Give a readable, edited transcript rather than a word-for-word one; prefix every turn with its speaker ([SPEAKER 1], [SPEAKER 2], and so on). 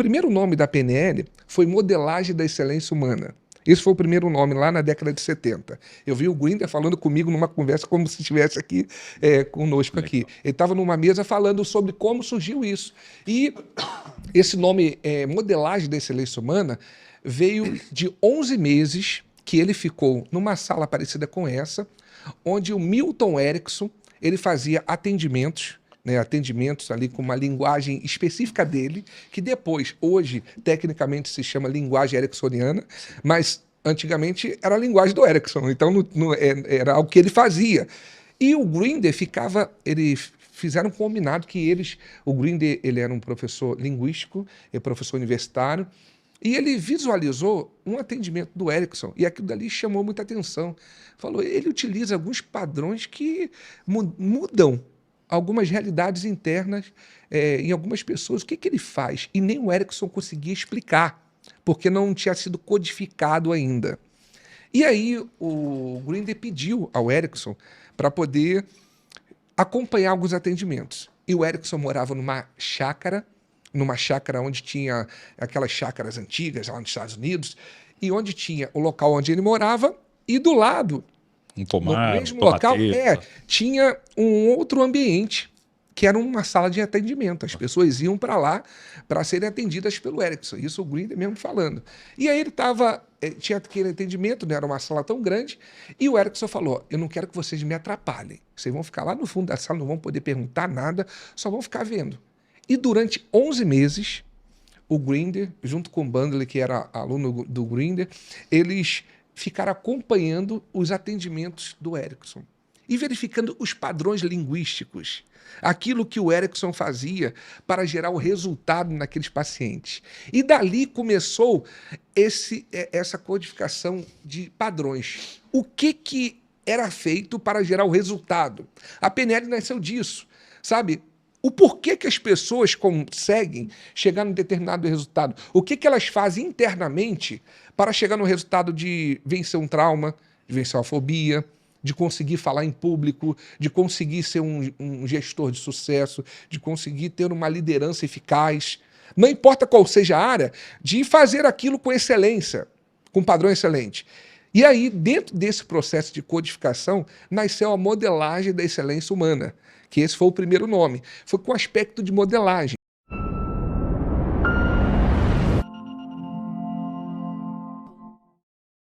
[SPEAKER 1] primeiro nome da PNL foi Modelagem da Excelência Humana. Esse foi o primeiro nome lá na década de 70. Eu vi o Grinder falando comigo numa conversa como se estivesse aqui conosco aqui. Ele estava numa mesa falando sobre como surgiu isso. E esse nome, Modelagem da Excelência Humana, veio de 11 meses que ele ficou numa sala parecida com essa, onde o Milton Erickson ele fazia atendimentos, né, atendimentos ali com uma linguagem específica dele, que depois, hoje, tecnicamente se chama linguagem ericksoniana, mas antigamente era a linguagem do Erickson, então era o que ele fazia. E o Grinder fizeram um combinado que o Grinder ele era um professor linguístico, professor universitário, e ele visualizou um atendimento do Erickson, e aquilo dali chamou muita atenção. Falou, ele utiliza alguns padrões que mudam algumas realidades internas em algumas pessoas. O que ele faz? E nem o Erickson conseguia explicar, porque não tinha sido codificado ainda. E aí o Grinder pediu ao Erickson para poder acompanhar alguns atendimentos. E o Erickson morava numa chácara onde tinha aquelas chácaras antigas lá nos Estados Unidos, e onde tinha o local onde ele morava, e do lado, no mesmo local, tinha um outro ambiente, que era uma sala de atendimento. As pessoas iam para lá para serem atendidas pelo Erickson. Isso o Grinder mesmo falando. E aí ele tinha aquele atendimento, não era uma sala tão grande, e o Erickson falou, eu não quero que vocês me atrapalhem. Vocês vão ficar lá no fundo da sala, não vão poder perguntar nada, só vão ficar vendo. E durante 11 meses, o Grinder, junto com o Bandler, que era aluno do Grinder, eles ficaram acompanhando os atendimentos do Erickson e verificando os padrões linguísticos, aquilo que o Erickson fazia para gerar o resultado naqueles pacientes. E dali começou essa codificação de padrões. O que era feito para gerar o resultado? A PNL nasceu disso, sabe? O porquê que as pessoas conseguem chegar num determinado resultado? O que elas fazem internamente para chegar no resultado de vencer um trauma, de vencer uma fobia, de conseguir falar em público, de conseguir ser um gestor de sucesso, de conseguir ter uma liderança eficaz. Não importa qual seja a área, de fazer aquilo com excelência, com padrão excelente. E aí, dentro desse processo de codificação, nasceu a modelagem da excelência humana, que esse foi o primeiro nome. Foi com o aspecto de modelagem.